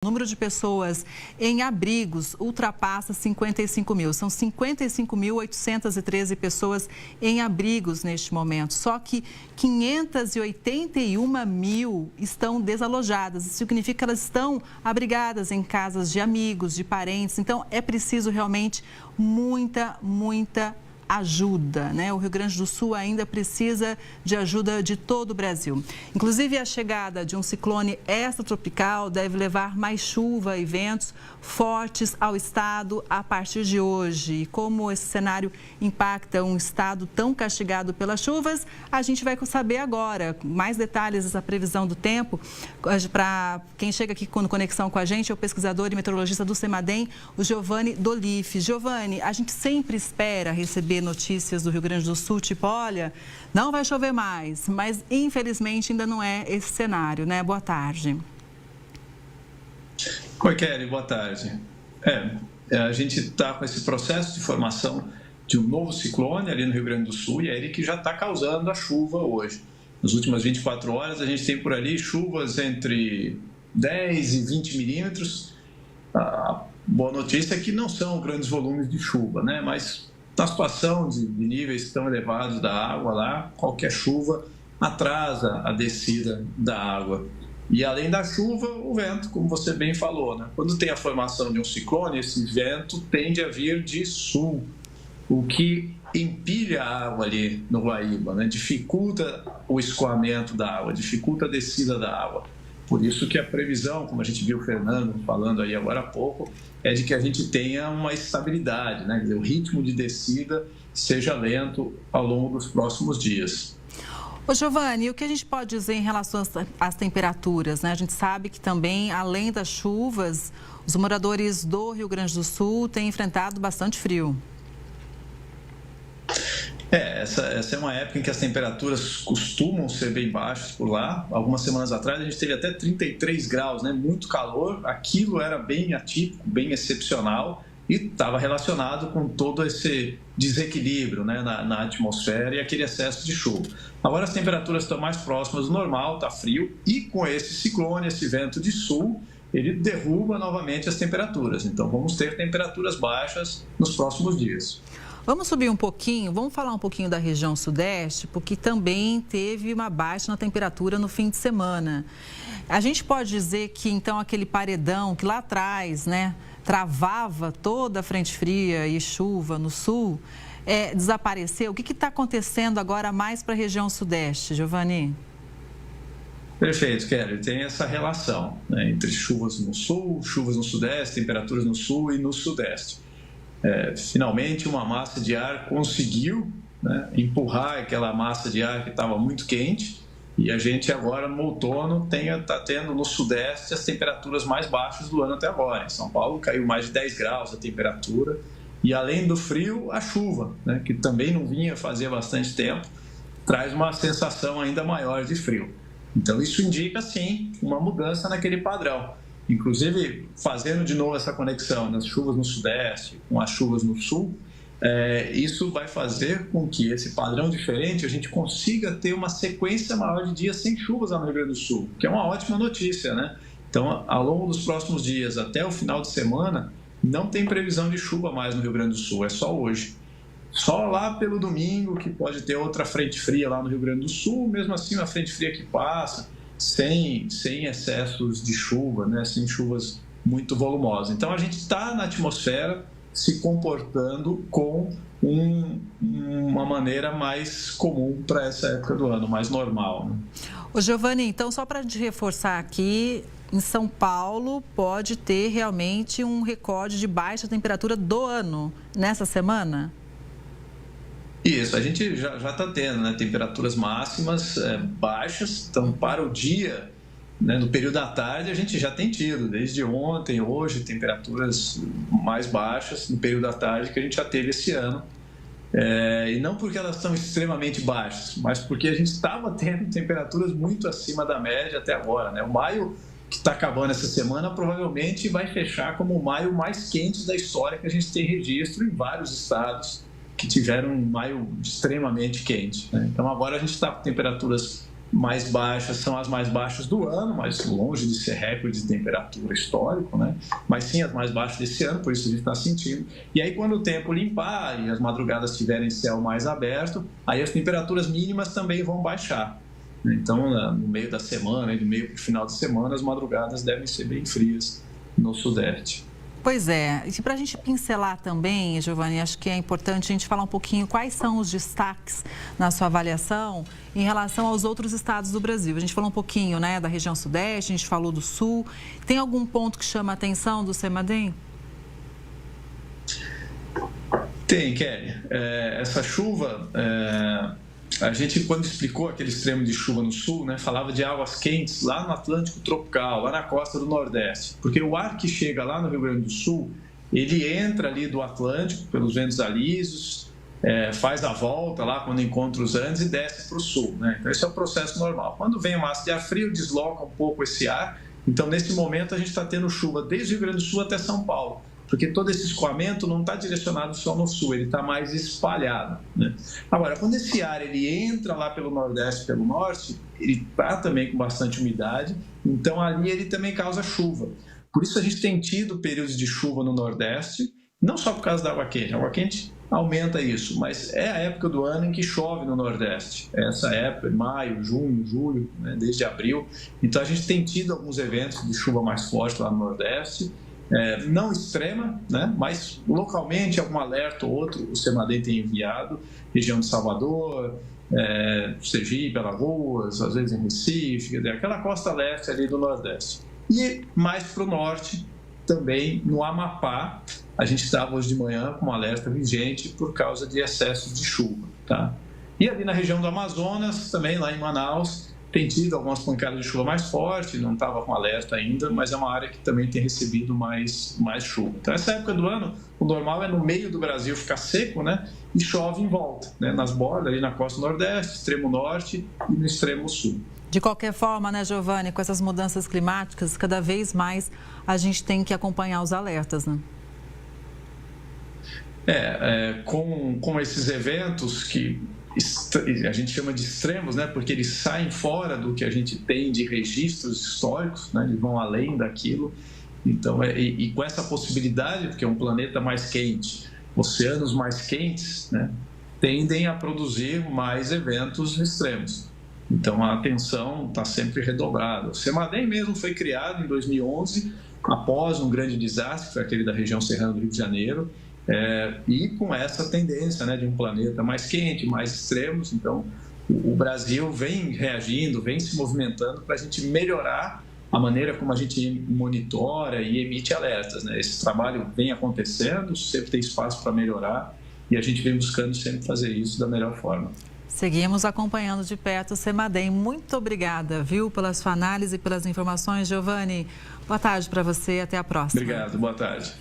O número de pessoas em abrigos ultrapassa 55 mil. São 55.813 pessoas em abrigos neste momento. Só que 581 mil estão desalojadas. Isso significa que elas estão abrigadas em casas de amigos, de parentes. Então, é preciso realmente muita ajuda, né? O Rio Grande do Sul ainda precisa de ajuda de todo o Brasil. Inclusive, a chegada de um ciclone extratropical deve levar mais chuva e ventos fortes ao estado a partir de hoje. E como esse cenário impacta um estado tão castigado pelas chuvas, a gente vai saber agora mais detalhes dessa previsão do tempo. Para quem chega aqui com conexão com a gente, é o pesquisador e meteorologista do CEMADEM, o Giovanni Dolife. Giovanni, a gente sempre espera receber notícias do Rio Grande do Sul, tipo, olha, não vai chover mais, mas infelizmente ainda não é esse cenário, né? Boa tarde. Oi, Kelly, boa tarde. A gente está com esse processo de formação de um novo ciclone ali no Rio Grande do Sul e é ele que já está causando a chuva hoje. Nas últimas 24 horas a gente tem por ali chuvas entre 10 e 20 milímetros. A boa notícia é que não são grandes volumes de chuva, né? Mas na situação de níveis tão elevados da água lá, qualquer chuva atrasa a descida da água. E além da chuva, o vento, como você bem falou, né? Quando tem a formação de um ciclone, esse vento tende a vir de sul, o que empilha a água ali no Guaíba, né? Dificulta o escoamento da água, dificulta a descida da água. Por isso que a previsão, como a gente viu o Fernando falando aí agora há pouco, é de que a gente tenha uma estabilidade, né? Quer dizer, o ritmo de descida seja lento ao longo dos próximos dias. Ô Giovanni, o que a gente pode dizer em relação às temperaturas, né? A gente sabe que também, além das chuvas, os moradores do Rio Grande do Sul têm enfrentado bastante frio. Essa é uma época em que as temperaturas costumam ser bem baixas por lá. Algumas semanas atrás a gente teve até 33 graus, né? Muito calor. Aquilo era bem atípico, bem excepcional e estava relacionado com todo esse desequilíbrio, né, na atmosfera e aquele excesso de chuva. Agora as temperaturas estão mais próximas do normal, está frio e com esse ciclone, esse vento de sul, ele derruba novamente as temperaturas. Então vamos ter temperaturas baixas nos próximos dias. Vamos subir um pouquinho, vamos falar um pouquinho da região sudeste, porque também teve uma baixa na temperatura no fim de semana. A gente pode dizer que, então, aquele paredão que lá atrás, né, travava toda a frente fria e chuva no sul, desapareceu. O que está acontecendo agora mais para a região sudeste, Giovanni? Perfeito, Kelly. Tem essa relação, né, entre chuvas no sul, chuvas no sudeste, temperaturas no sul e no sudeste. Finalmente uma massa de ar conseguiu, né, empurrar aquela massa de ar que estava muito quente e a gente agora no outono está tendo no sudeste as temperaturas mais baixas do ano até agora. Em São Paulo caiu mais de 10 graus a temperatura e além do frio, a chuva, né, que também não vinha fazer bastante tempo, traz uma sensação ainda maior de frio. Então isso indica sim uma mudança naquele padrão. Inclusive, fazendo de novo essa conexão nas chuvas no sudeste com as chuvas no sul, isso vai fazer com que esse padrão diferente a gente consiga ter uma sequência maior de dias sem chuvas lá no Rio Grande do Sul, que é uma ótima notícia, né? Então, ao longo dos próximos dias, até o final de semana, não tem previsão de chuva mais no Rio Grande do Sul, é só hoje. Só lá pelo domingo que pode ter outra frente fria lá no Rio Grande do Sul, mesmo assim uma frente fria que passa, sem excessos de chuva, né? Sem chuvas muito volumosas. Então, a gente está na atmosfera se comportando com uma maneira mais comum para essa época do ano, mais normal, né? Ô Giovanni, então, só para te reforçar aqui, em São Paulo pode ter realmente um recorde de baixa temperatura do ano nessa semana? Isso, a gente já está tendo, né, temperaturas máximas baixas, então para o dia, né, no período da tarde a gente já tem tido, desde ontem, hoje, temperaturas mais baixas no período da tarde que a gente já teve esse ano. E não porque elas estão extremamente baixas, mas porque a gente estava tendo temperaturas muito acima da média até agora, né? O maio, que está acabando essa semana, provavelmente vai fechar como o maio mais quente da história que a gente tem registro em vários estados que tiveram um maio extremamente quente, né? Então agora a gente está com temperaturas mais baixas são as mais baixas do ano, mas longe de ser recorde de temperatura histórico, né? Mas sim as mais baixas desse ano, por isso a gente está sentindo. E aí quando o tempo limpar e as madrugadas tiverem céu mais aberto, aí as temperaturas mínimas também vão baixar. Então, no meio da semana, do meio para o final de semana, as madrugadas devem ser bem frias no Sudeste. Pois é, e para a gente pincelar também, Giovani, acho que é importante a gente falar um pouquinho quais são os destaques na sua avaliação em relação aos outros estados do Brasil. A gente falou um pouquinho, né, da região Sudeste, a gente falou do Sul. Tem algum ponto que chama a atenção do CEMADEM? Tem, Kelly. Essa chuva, a gente, quando explicou aquele extremo de chuva no sul, né, falava de águas quentes lá no Atlântico Tropical, lá na costa do Nordeste. Porque o ar que chega lá no Rio Grande do Sul, ele entra ali do Atlântico, pelos ventos alísios, faz a volta lá quando encontra os Andes e desce para o sul, né? Então, esse é o processo normal. Quando vem a massa de ar frio, desloca um pouco esse ar. Então, nesse momento, a gente está tendo chuva desde o Rio Grande do Sul até São Paulo. Porque todo esse escoamento não está direcionado só no sul, ele está mais espalhado, né? Agora, quando esse ar ele entra lá pelo Nordeste, pelo Norte, ele está também com bastante umidade, então ali ele também causa chuva. Por isso a gente tem tido períodos de chuva no Nordeste, não só por causa da água quente. A água quente aumenta isso, mas é a época do ano em que chove no Nordeste. É essa época, maio, junho, julho, né, desde abril. Então a gente tem tido alguns eventos de chuva mais forte lá no Nordeste. Não extrema, né? Mas localmente algum alerta ou outro o CEMADEM tem enviado, região de Salvador, Sergipe, Alagoas, às vezes em Recife, aquela costa leste ali do Nordeste. E mais para o norte, também no Amapá, a gente estava hoje de manhã com um alerta vigente por causa de excessos de chuva, tá? E ali na região do Amazonas, também lá em Manaus, tem tido algumas pancadas de chuva mais forte, não estava com alerta ainda, mas é uma área que também tem recebido mais chuva. Então, essa época do ano, o normal é no meio do Brasil ficar seco, né? E chove em volta, né? Nas bordas, ali na costa nordeste, extremo norte e no extremo sul. De qualquer forma, né, Giovani, com essas mudanças climáticas, cada vez mais a gente tem que acompanhar os alertas, né? Com esses eventos que a gente chama de extremos, né, porque eles saem fora do que a gente tem de registros históricos, né, eles vão além daquilo. Então, e com essa possibilidade, porque é um planeta mais quente, oceanos mais quentes, né, tendem a produzir mais eventos extremos. Então, a atenção está sempre redobrada. O CEMADEM mesmo foi criado em 2011, após um grande desastre, que foi aquele da região serrana do Rio de Janeiro, e com essa tendência, né, de um planeta mais quente, mais extremos. Então, o Brasil vem reagindo, vem se movimentando para a gente melhorar a maneira como a gente monitora e emite alertas, né? Esse trabalho vem acontecendo, sempre tem espaço para melhorar e a gente vem buscando sempre fazer isso da melhor forma. Seguimos acompanhando de perto o CEMADEM. Muito obrigada, viu, pela sua análise e pelas informações, Giovani. Boa tarde para você e até a próxima. Obrigado, boa tarde.